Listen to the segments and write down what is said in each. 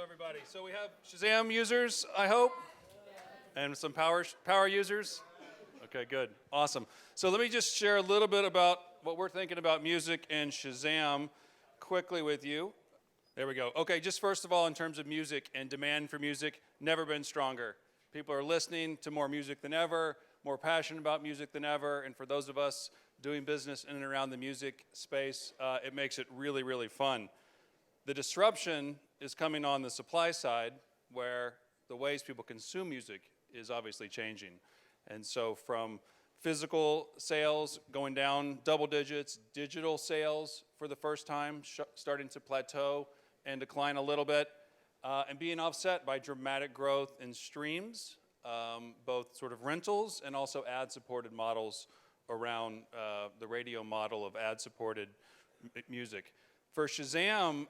everybody. So we have Shazam users, I hope, and some power users. Okay, good, awesome. So let me just share a little bit about what we're thinking about music and Shazam quickly with you. There we go. Okay, just first of all, in terms of music and demand for music, never been stronger. People are listening to more music than ever, more passionate about music than ever, and for those of us doing business in and around the music space, it makes it really, really fun. The disruption is coming on the supply side, where the ways people consume music is obviously changing. And so from physical sales going down double digits, digital sales for the first time starting to plateau and decline a little bit, and being offset by dramatic growth in streams, both sort of rentals and also ad-supported models around the radio model of ad-supported music. For Shazam,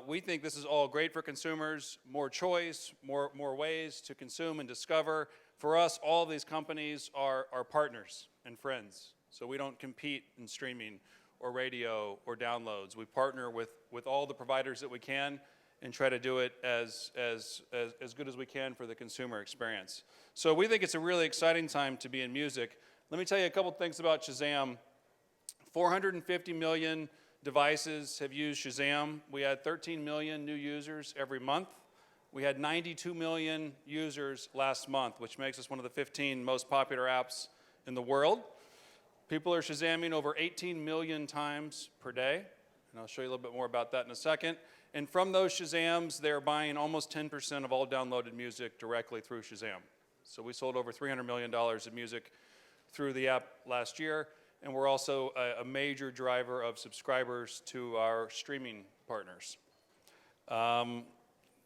we think this is all great for consumers, more choice, more ways to consume and discover. For us, all of these companies are partners and friends. So we don't compete in streaming or radio or downloads. We partner with all the providers that we can and try to do it as good as we can for the consumer experience. So we think it's a really exciting time to be in music. Let me tell you a couple things about Shazam. 450 million devices have used Shazam. We had 13 million new users every month. We had 92 million users last month, which makes us one of the 15 most popular apps in the world. People are Shazamming over 18 million times per day, and I'll show you a little bit more about that in a second. And from those Shazams, they're buying almost 10% of all downloaded music directly through Shazam. So we sold over $300 million of music through the app last year. And we're also a major driver of subscribers to our streaming partners.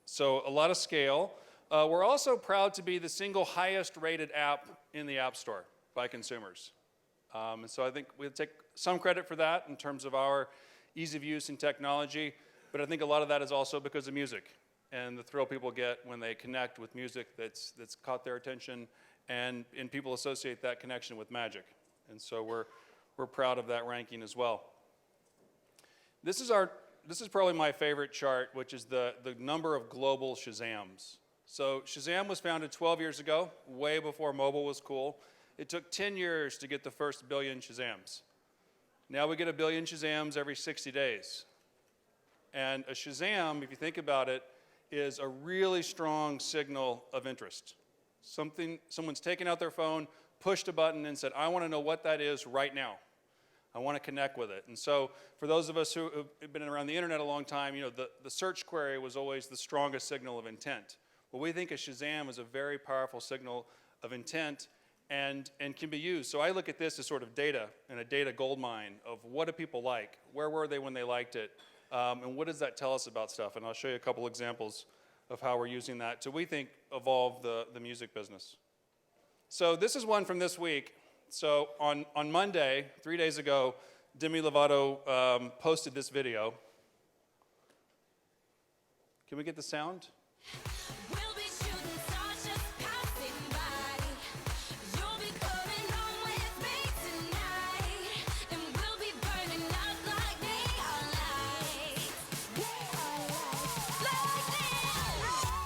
So a lot of scale. We're also proud to be the single highest rated app in the App Store by consumers. And so I think we'll take some credit for that in terms of our ease of use and technology, but I think a lot of that is also because of music and the thrill people get when they connect with music that's caught their attention, and people associate that connection with magic. And so we're proud of that ranking as well. This is probably my favorite chart, which is the number of global Shazams. So Shazam was founded 12 years ago, way before mobile was cool. It took 10 years to get the first billion Shazams. Now we get a billion Shazams every 60 days. And a Shazam, if you think about it, is a really strong signal of interest. Someone's taken out their phone, pushed a button and said, I want to know what that is right now. I want to connect with it. And so for those of us who have been around the internet a long time, the search query was always the strongest signal of intent. Well, we think a Shazam is a very powerful signal of intent and can be used. So I look at this as sort of data and a data gold mine of what do people like, where were they when they liked it, and what does that tell us about stuff? And I'll show you a couple examples of how we're using that to, we think, evolve the music business. So this is one from this week. So on Monday, 3 days ago, Demi Lovato posted this video. Can we get the sound? We'll be shooting stars just passing by. You'll be coming home with me tonight, and we'll be burning up like neon lights.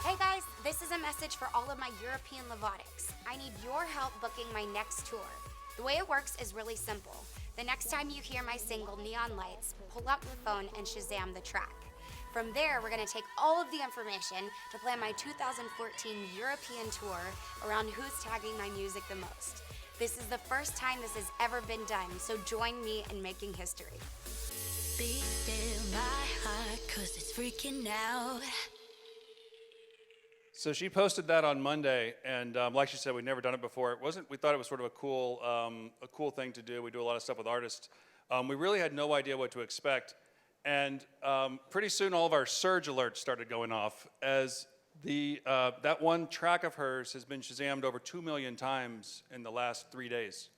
Hey guys, this is a message for all of my European Lovotics. I need your help booking my next tour. The way it works is really simple. The next time you hear my single, Neon Lights, pull out your phone and Shazam the track. From there, we're gonna take all of the information to plan my 2014 European tour around who's tagging my music the most. This is the first time this has ever been done, so join me in making history. Be still my heart, 'cause it's freaking out. So she posted that on Monday, and like she said, we'd never done it before. We thought it was sort of a cool thing to do. We do a lot of stuff with artists. We really had no idea what to expect, and pretty soon all of our surge alerts started going off as that one track of hers has been Shazammed over 2 million times in the last 3 days.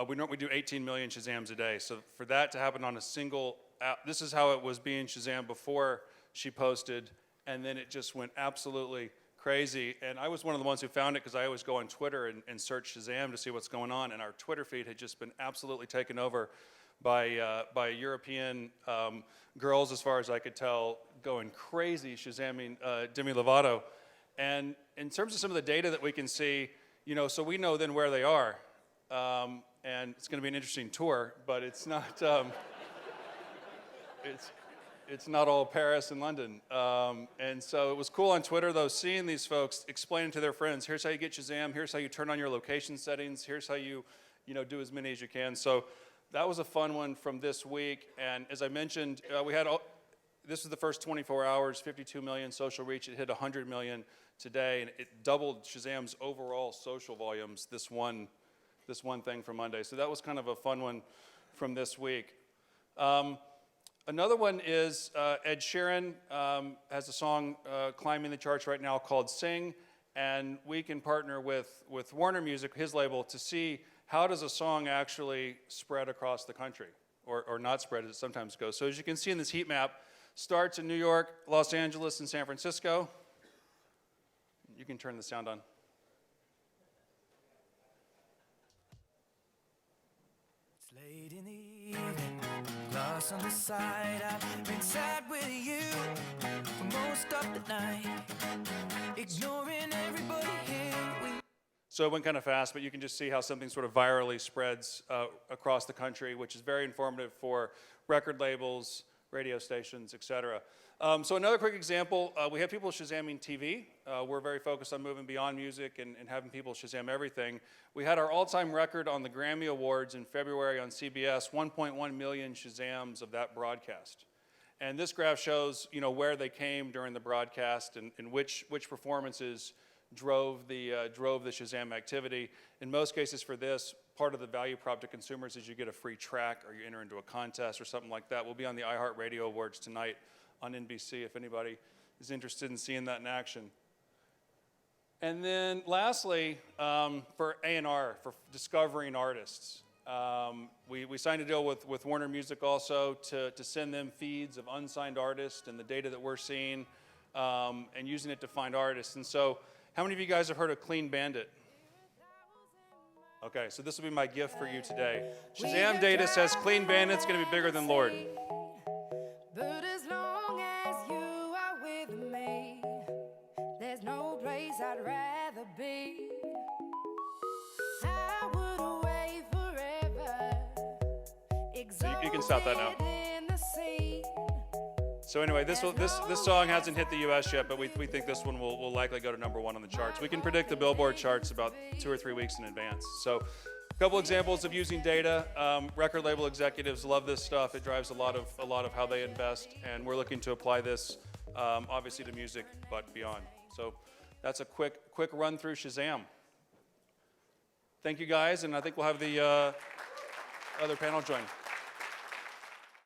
We normally do 18 million Shazams a day, so for that to happen on a single app, this is how it was being Shazammed before she posted, and then it just went absolutely crazy. And I was one of the ones who found it because I always go on Twitter and search Shazam to see what's going on, and our Twitter feed had just been absolutely taken over by European girls, as far as I could tell, going crazy Shazamming Demi Lovato. And in terms of some of the data that we can see, so we know then where they are. And it's going to be an interesting tour, but it's not, it's not all Paris and London. And so it was cool on Twitter, though, seeing these folks explaining to their friends, here's how you get Shazam, here's how you turn on your location settings, here's how you, do as many as you can. So that was a fun one from this week. And as I mentioned, this was the first 24 hours, 52 million social reach. It hit 100 million today, and it doubled Shazam's overall social volumes this one thing from Monday. So that was kind of a fun one from this week. Another one is Ed Sheeran has a song climbing the charts right now called Sing, and we can partner with Warner Music, his label, to see how does a song actually spread across the country, or not spread as it sometimes goes. So as you can see in this heat map, starts in New York, Los Angeles, and San Francisco. You can turn the sound on. It's late in the evening, glass on the side. I've been sad with you for most of the night, ignoring everybody here. So it went kind of fast, but you can just see how something sort of virally spreads across the country, which is very informative for record labels, radio stations, et cetera. So another quick example, we have people Shazamming TV. We're very focused on moving beyond music and having people Shazam everything. We had our all-time record on the Grammy Awards in February on CBS, 1.1 million Shazams of that broadcast. And this graph shows, where they came during the broadcast and which performances drove the Shazam activity. In most cases for this, part of the value prop to consumers is you get a free track or you enter into a contest or something like that. We'll be on the iHeartRadio Awards tonight on NBC if anybody is interested in seeing that in action. And then lastly, for A&R, for discovering artists, we signed a deal with Warner Music also to send them feeds of unsigned artists and the data that we're seeing and using it to find artists. And so how many of you guys have heard of Clean Bandit? Okay, so this will be my gift for you today. Shazam data says Clean Bandit's going to be bigger than Lord. But as long as you are with me, there's no place I'd rather be. I would away forever. You can stop that now. In the sea. So anyway, this song hasn't hit the U.S. yet, but we think this one will likely go to #1 on the charts. We can predict the Billboard charts about 2 or 3 weeks in advance. So a couple examples of using data. Record label executives love this stuff. It drives a lot of how they invest, and we're looking to apply this obviously to music, but beyond. So that's a quick run through Shazam. Thank you guys, and I think we'll have the other panel join.